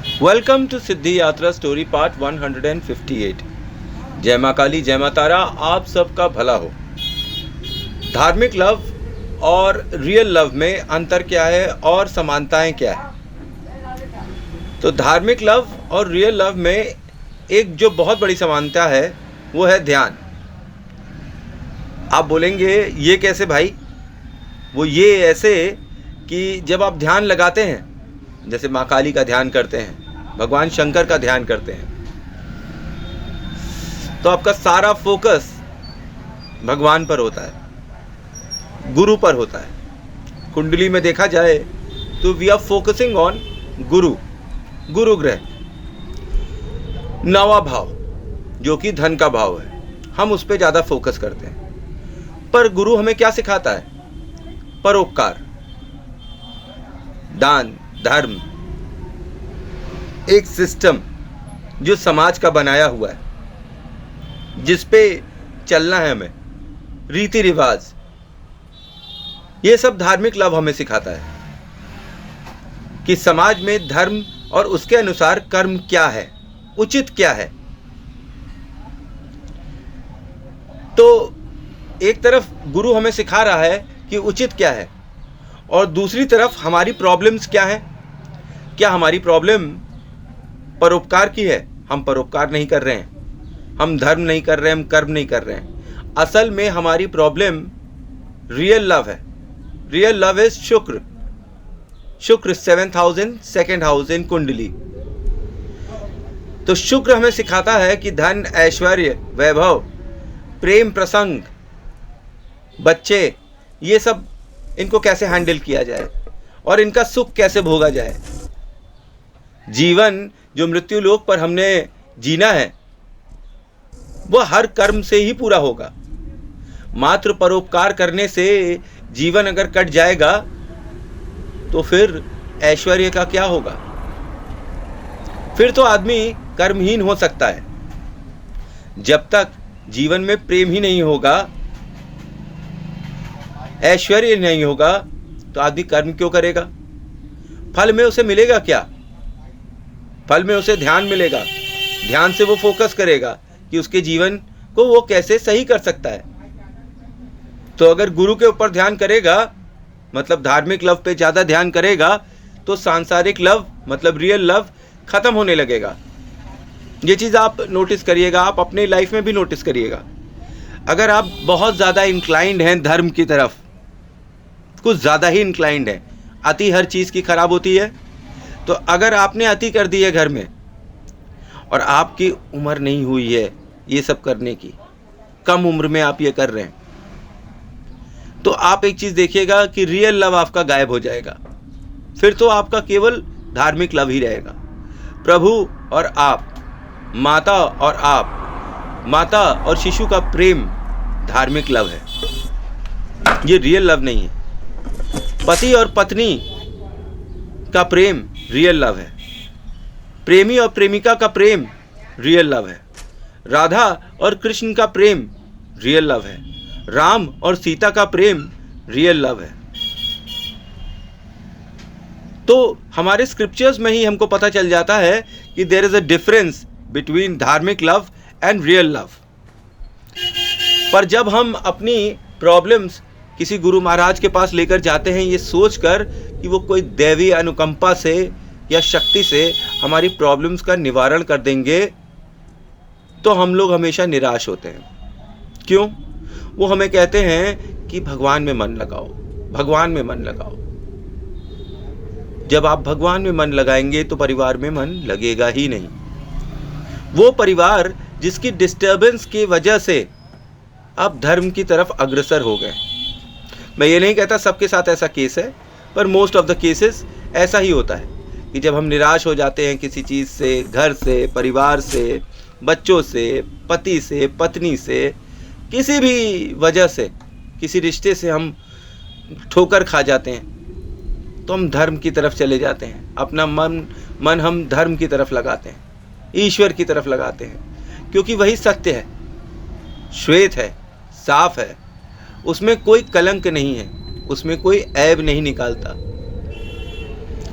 Welcome to सिद्धि यात्रा story part 158। जय माँ काली, जय माँ तारा, आप सबका भला हो। धार्मिक लव और रियल लव में अंतर क्या है और समानताएं क्या है? तो धार्मिक लव और रियल लव में एक जो बहुत बड़ी समानता है वो है ध्यान। आप बोलेंगे ये कैसे भाई? वो ये ऐसे कि जब आप ध्यान लगाते हैं, जैसे माँ काली का ध्यान करते हैं, भगवान शंकर का ध्यान करते हैं, तो आपका सारा फोकस भगवान पर होता है, गुरु पर होता है। कुंडली में देखा जाए तो वी आर फोकसिंग ऑन गुरु ग्रह, नवा भाव जो कि धन का भाव है, हम उस पर ज़्यादा फोकस करते हैं। पर गुरु हमें क्या सिखाता है? परोपकार, दान, धर्म, एक सिस्टम जो समाज का बनाया हुआ है, जिस पे चलना है हमें, रीति रिवाज, ये सब धार्मिक लव हमें सिखाता है कि समाज में धर्म और उसके अनुसार कर्म क्या है, उचित क्या है। तो एक तरफ गुरु हमें सिखा रहा है कि उचित क्या है, और दूसरी तरफ हमारी प्रॉब्लम्स क्या है। क्या हमारी प्रॉब्लम परोपकार की है? हम परोपकार नहीं कर रहे हैं, हम धर्म नहीं कर रहे हैं, हम कर्म नहीं कर रहे हैं। असल में हमारी प्रॉब्लम रियल लव है। रियल लव इज शुक्र 7000 सेकेंड हाउस इन कुंडली। तो शुक्र हमें सिखाता है कि धन, ऐश्वर्य, वैभव, प्रेम प्रसंग, बच्चे, ये सब इनको कैसे हैंडल किया जाए और इनका सुख कैसे भोगा जाए। जीवन जो मृत्यु लोक पर हमने जीना है वो हर कर्म से ही पूरा होगा। मात्र परोपकार करने से जीवन अगर कट जाएगा तो फिर ऐश्वर्य का क्या होगा? फिर तो आदमी कर्महीन हो सकता है। जब तक जीवन में प्रेम ही नहीं होगा, ऐश्वर्य नहीं होगा, तो आदमी कर्म क्यों करेगा? फल में उसे मिलेगा क्या? फल में उसे ध्यान मिलेगा। ध्यान से वो फोकस करेगा कि उसके जीवन को वो कैसे सही कर सकता है। तो अगर गुरु के ऊपर ध्यान करेगा, मतलब धार्मिक लव पे ज़्यादा ध्यान करेगा, तो सांसारिक लव मतलब रियल लव खत्म होने लगेगा। ये चीज़ आप नोटिस करिएगा, आप अपने लाइफ में भी नोटिस करिएगा। अगर आप बहुत ज़्यादा इंक्लाइंड हैं धर्म की तरफ, कुछ ज़्यादा ही इंक्लाइंड है, अति हर चीज़ की खराब होती है, तो अगर आपने अति कर दी है घर में और आपकी उम्र नहीं हुई है ये सब करने की, कम उम्र में आप ये कर रहे हैं, तो आप एक चीज़ देखिएगा कि रियल लव आपका गायब हो जाएगा। फिर तो आपका केवल धार्मिक लव ही रहेगा। प्रभु और आप, माता और आप, माता और शिशु का प्रेम धार्मिक लव है, ये रियल लव नहीं है। पति और पत्नी का प्रेम रियल लव है। प्रेमी और प्रेमिका का प्रेम रियल लव है। राधा और कृष्ण का प्रेम रियल लव है। राम और सीता का प्रेम रियल लव है। तो हमारे स्क्रिप्चर्स में ही हमको पता चल जाता है कि there is a difference between धार्मिक लव एंड रियल लव। पर जब हम अपनी प्रॉब्लम्स किसी गुरु महाराज के पास लेकर जाते हैं ये सोचकर कि वो कोई दैवी अनुकंपा से या शक्ति से हमारी प्रॉब्लम्स का निवारण कर देंगे, तो हम लोग हमेशा निराश होते हैं। क्यों? वो हमें कहते हैं कि भगवान में मन लगाओ, भगवान में मन लगाओ। जब आप भगवान में मन लगाएंगे तो परिवार में मन लगेगा ही नहीं। वो परिवार जिसकी डिस्टर्बेंस की वजह से आप धर्म की तरफ अग्रसर हो गए। मैं ये नहीं कहता सबके साथ ऐसा केस है, पर मोस्ट ऑफ द केसेस ऐसा ही होता है कि जब हम निराश हो जाते हैं किसी चीज़ से, घर से, परिवार से, बच्चों से, पति से, पत्नी से, किसी भी वजह से, किसी रिश्ते से हम ठोकर खा जाते हैं, तो हम धर्म की तरफ चले जाते हैं। अपना मन हम धर्म की तरफ लगाते हैं, ईश्वर की तरफ लगाते हैं, क्योंकि वही सत्य है, श्वेत है, साफ है, उसमें कोई कलंक नहीं है, उसमें कोई ऐब नहीं निकालता।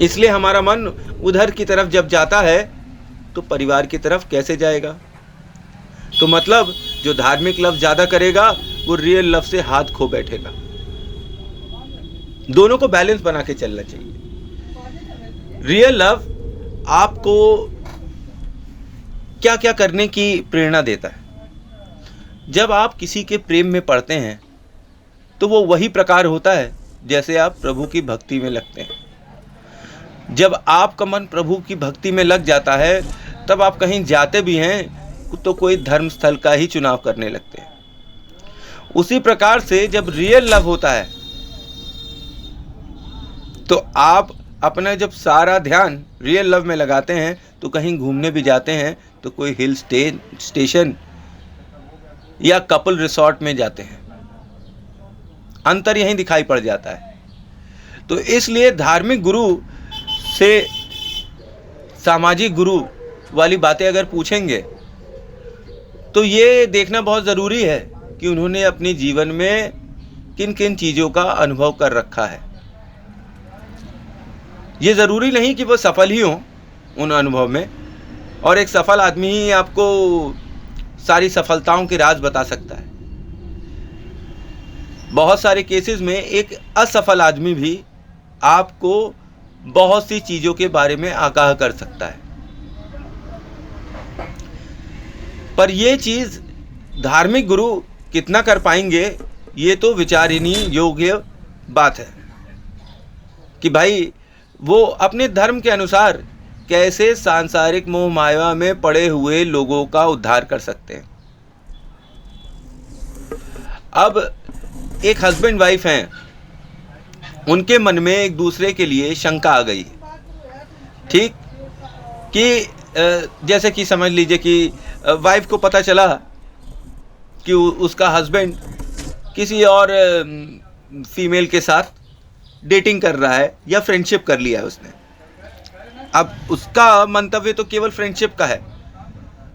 इसलिए हमारा मन उधर की तरफ जब जाता है तो परिवार की तरफ कैसे जाएगा। तो मतलब जो धार्मिक लव ज़्यादा करेगा वो रियल लव से हाथ खो बैठेगा। दोनों को बैलेंस बना के चलना चाहिए। रियल लव आपको क्या क्या करने की प्रेरणा देता है। जब आप किसी के प्रेम में पड़ते हैं तो वो वही प्रकार होता है जैसे आप प्रभु की भक्ति में लगते हैं। जब आपका मन प्रभु की भक्ति में लग जाता है तब आप कहीं जाते भी हैं तो कोई धर्म स्थल का ही चुनाव करने लगते हैं। उसी प्रकार से जब रियल लव होता है तो आप अपना जब सारा ध्यान रियल लव में लगाते हैं तो कहीं घूमने भी जाते हैं तो कोई हिल स्टेशन या कपल रिसोर्ट में जाते हैं। अंतर यहीं दिखाई पड़ जाता है। तो इसलिए धार्मिक गुरु से सामाजिक गुरु वाली बातें अगर पूछेंगे तो ये देखना बहुत ज़रूरी है कि उन्होंने अपने जीवन में किन किन चीज़ों का अनुभव कर रखा है। ये ज़रूरी नहीं कि वो सफल ही हों उन अनुभव में, और एक सफल आदमी ही आपको सारी सफलताओं के राज बता सकता है। बहुत सारे केसेस में एक असफल आदमी भी आपको बहुत सी चीज़ों के बारे में आगाह कर सकता है। पर ये चीज़ धार्मिक गुरु कितना कर पाएंगे ये तो विचारनी योग्य बात है कि भाई वो अपने धर्म के अनुसार कैसे सांसारिक मोह माया में पड़े हुए लोगों का उद्धार कर सकते हैं। अब एक हस्बैंड वाइफ हैं, उनके मन में एक दूसरे के लिए शंका आ गई, ठीक, कि जैसे कि समझ लीजिए कि वाइफ को पता चला कि उसका हस्बैंड किसी और फीमेल के साथ डेटिंग कर रहा है या फ्रेंडशिप कर लिया है उसने। अब उसका मंतव्य तो केवल फ्रेंडशिप का है,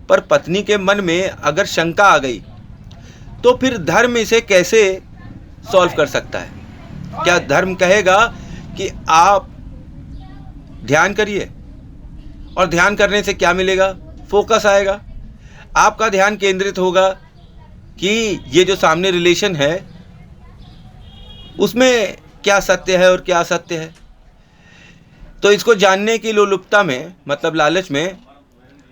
पर पत्नी के मन में अगर शंका आ गई तो फिर धर्म इसे कैसे सॉल्व कर सकता है। क्या धर्म कहेगा कि आप ध्यान करिए, और ध्यान करने से क्या मिलेगा, फोकस आएगा, आपका ध्यान केंद्रित होगा कि ये जो सामने रिलेशन है उसमें क्या सत्य है और क्या असत्य है। तो इसको जानने की लोलुपता में, मतलब लालच में,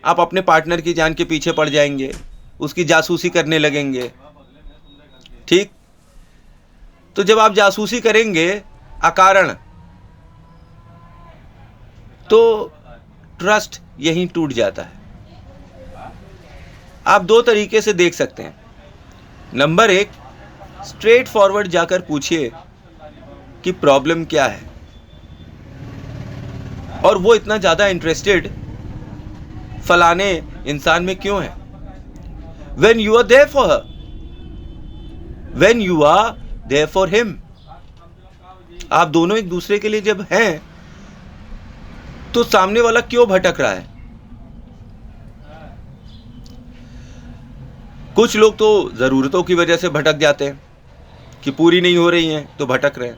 आप अपने पार्टनर की जान के पीछे पड़ जाएंगे, उसकी जासूसी करने लगेंगे, ठीक। तो जब आप जासूसी करेंगे अकारण तो ट्रस्ट यहीं टूट जाता है। आप दो तरीके से देख सकते हैं। नंबर एक, स्ट्रेट फॉरवर्ड जाकर पूछिए कि प्रॉब्लम क्या है, और वो इतना ज़्यादा इंटरेस्टेड फलाने इंसान में क्यों है। When you are there for her, when you are there for him, आप दोनों एक दूसरे के लिए जब हैं तो सामने वाला क्यों भटक रहा है। कुछ लोग तो ज़रूरतों की वजह से भटक जाते हैं कि पूरी नहीं हो रही हैं तो भटक रहे हैं।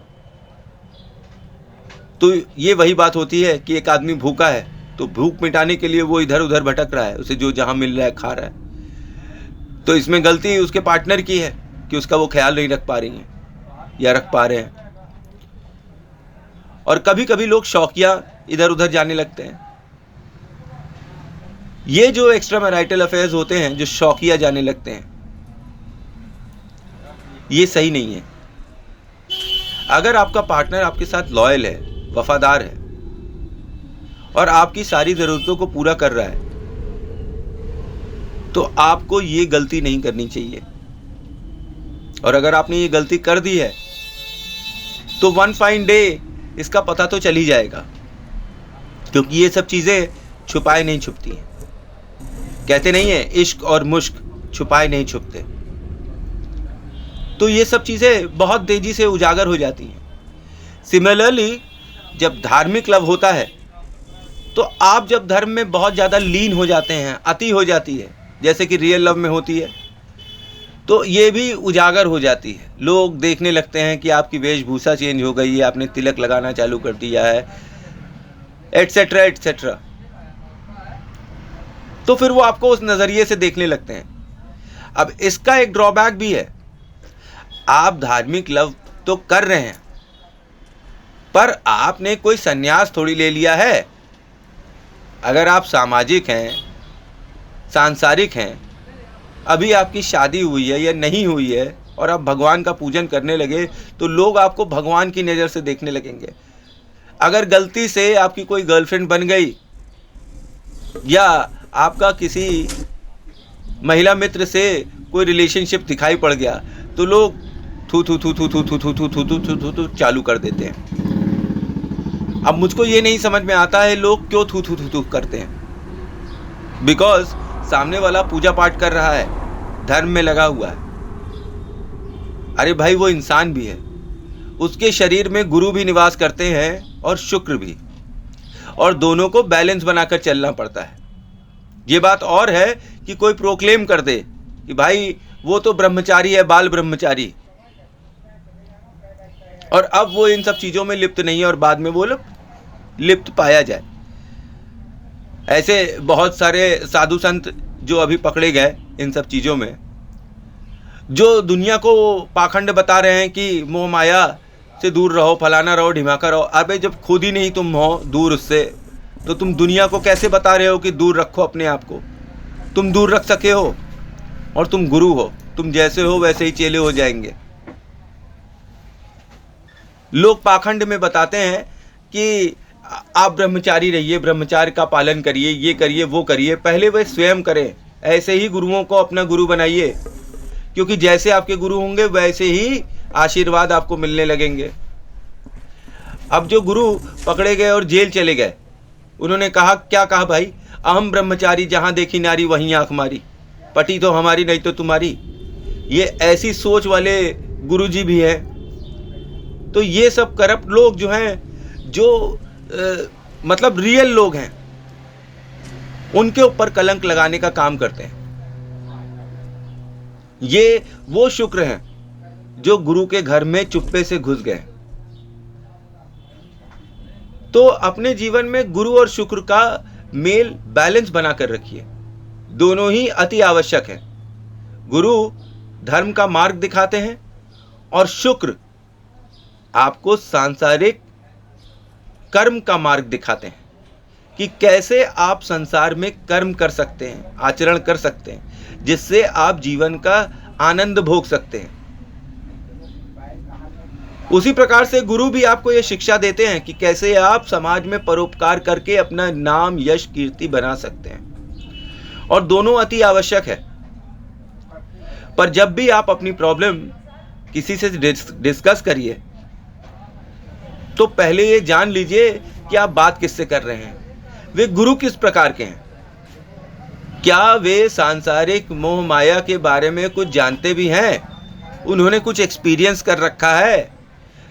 तो ये वही बात होती है कि एक आदमी भूखा है तो भूख मिटाने के लिए वो इधर उधर भटक रहा है, उसे जो जहां मिल रहा है खा रहा है। तो इसमें गलती उसके पार्टनर की है कि उसका वो ख्याल नहीं रख पा रही हैं या रख पा रहे हैं। और कभी कभी लोग शौकिया इधर उधर जाने लगते हैं। ये जो एक्स्ट्रा मैरिटल अफेयर्स होते हैं, जो शौकिया जाने लगते हैं, ये सही नहीं है। अगर आपका पार्टनर आपके साथ लॉयल है, वफादार है और आपकी सारी ज़रूरतों को पूरा कर रहा है तो आपको ये गलती नहीं करनी चाहिए। और अगर आपने ये गलती कर दी है तो वन फाइन डे इसका पता तो चल ही जाएगा, क्योंकि ये सब चीज़ें छुपाए नहीं छुपती हैं। कहते नहीं है इश्क और मुश्क छुपाए नहीं छुपते। तो ये सब चीज़ें बहुत तेज़ी से उजागर हो जाती हैं। सिमिलरली जब धार्मिक लव होता है तो आप जब धर्म में बहुत ज़्यादा लीन हो जाते हैं, अति हो जाती है, जैसे कि रियल लव में होती है, तो ये भी उजागर हो जाती है। लोग देखने लगते हैं कि आपकी वेशभूषा चेंज हो गई है, आपने तिलक लगाना चालू कर दिया है, एटसेट्रा एटसेट्रा। तो फिर वो आपको उस नजरिए से देखने लगते हैं। अब इसका एक ड्रॉबैक भी है, आप धार्मिक लव तो कर रहे हैं, पर आपने कोई संन्यास थोड़ी ले लिया है। अगर आप सामाजिक हैं, सांसारिक हैं, अभी आपकी शादी हुई है या नहीं हुई है और आप भगवान का पूजन करने लगे, तो लोग आपको भगवान की नज़र से देखने लगेंगे। अगर गलती से आपकी कोई गर्लफ्रेंड बन गई या आपका किसी महिला मित्र से कोई रिलेशनशिप दिखाई पड़ गया, तो लोग थू थू थू थू थू थू थू थू थू थू थू थू थू चालू कर देते हैं। अब मुझको ये नहीं समझ में आता है लोग क्यों थू थू थू थू करते हैं। बिकॉज सामने वाला पूजा पाठ कर रहा है, धर्म में लगा हुआ है। अरे भाई, वो इंसान भी है, उसके शरीर में गुरु भी निवास करते हैं और शुक्र भी, और दोनों को बैलेंस बनाकर चलना पड़ता है। ये बात और है कि कोई प्रोक्लेम कर दे कि भाई वो तो ब्रह्मचारी है, बाल ब्रह्मचारी, और अब वो इन सब चीजों में लिप्त नहीं है और बाद में वो लिप्त पाया जाए। ऐसे बहुत सारे साधु संत जो अभी पकड़े गए इन सब चीजों में, जो दुनिया को पाखंड बता रहे हैं कि मोह माया से दूर रहो, फलाना रहो, ढिमाका रहो। अबे जब खुद ही नहीं तुम हो दूर उससे, तो तुम दुनिया को कैसे बता रहे हो कि दूर रखो अपने आप को? तुम दूर रख सके हो और तुम गुरु हो, तुम जैसे हो वैसे ही चेले हो जाएंगे। लोग पाखंड में बताते हैं कि आप ब्रह्मचारी रहिए, ब्रह्मचार्य का पालन करिए, ये करिए वो करिए। पहले वे स्वयं करें, ऐसे ही गुरुओं को अपना गुरु बनाइए, क्योंकि जैसे आपके गुरु होंगे वैसे ही आशीर्वाद आपको मिलने लगेंगे। अब जो गुरु पकड़े गए और जेल चले गए, उन्होंने कहा, क्या कहा भाई? अहम ब्रह्मचारी, जहां देखी नारी वहीं आंख मारी, पटी तो हमारी नहीं तो तुम्हारी। ये ऐसी सोच वाले गुरुजी भी हैं। तो ये सब करप्ट लोग जो हैं, जो मतलब रियल लोग हैं, उनके ऊपर कलंक लगाने का काम करते हैं। ये वो शुक्र हैं जो गुरु के घर में चुप्पे से घुस गए। तो अपने जीवन में गुरु और शुक्र का मेल बैलेंस बनाकर रखिए, दोनों ही अति आवश्यक है। गुरु धर्म का मार्ग दिखाते हैं और शुक्र आपको सांसारिक कर्म का मार्ग दिखाते हैं कि कैसे आप संसार में कर्म कर सकते हैं, आचरण कर सकते हैं, जिससे आप जीवन का आनंद भोग सकते हैं। उसी प्रकार से गुरु भी आपको यह शिक्षा देते हैं कि कैसे आप समाज में परोपकार करके अपना नाम, यश, कीर्ति बना सकते हैं, और दोनों अति आवश्यक है। पर जब भी आप अपनी प्रॉब्लम किसी से डिस्कस करिए, तो पहले ये जान लीजिए कि आप बात किससे कर रहे हैं, वे गुरु किस प्रकार के हैं, क्या वे सांसारिक मोह माया के बारे में कुछ जानते भी हैं, उन्होंने कुछ एक्सपीरियंस कर रखा है।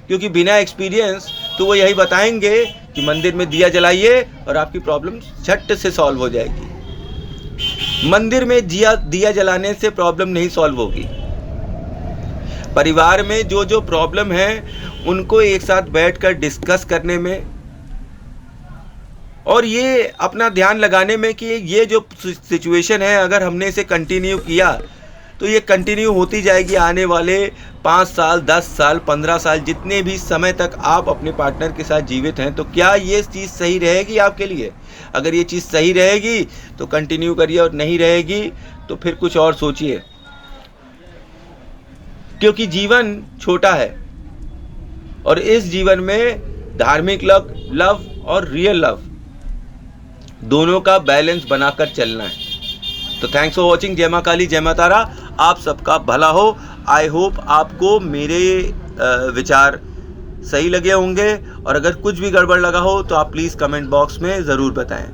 क्योंकि बिना एक्सपीरियंस तो वो यही बताएंगे कि मंदिर में दिया जलाइए और आपकी प्रॉब्लम झट से सॉल्व हो जाएगी। मंदिर में दिया जलाने से प्रॉब्लम नहीं सॉल्व होगी। परिवार में जो जो प्रॉब्लम है उनको एक साथ बैठकर डिस्कस करने में, और ये अपना ध्यान लगाने में कि ये जो सिचुएशन है, अगर हमने इसे कंटिन्यू किया तो ये कंटिन्यू होती जाएगी आने वाले 5 साल, 10 साल, 15 साल, जितने भी समय तक आप अपने पार्टनर के साथ जीवित हैं। तो क्या ये चीज़ सही रहेगी आपके लिए? अगर ये चीज़ सही रहेगी तो कंटिन्यू करिए, और नहीं रहेगी तो फिर कुछ और सोचिए। क्योंकि जीवन छोटा है और इस जीवन में धार्मिक लव और रियल लव दोनों का बैलेंस बनाकर चलना है। तो थैंक्स फॉर वॉचिंग। जय मां काली, जय मां तारा। आप सबका भला हो। आई होप आपको मेरे विचार सही लगे होंगे, और अगर कुछ भी गड़बड़ लगा हो तो आप प्लीज़ कमेंट बॉक्स में ज़रूर बताएं।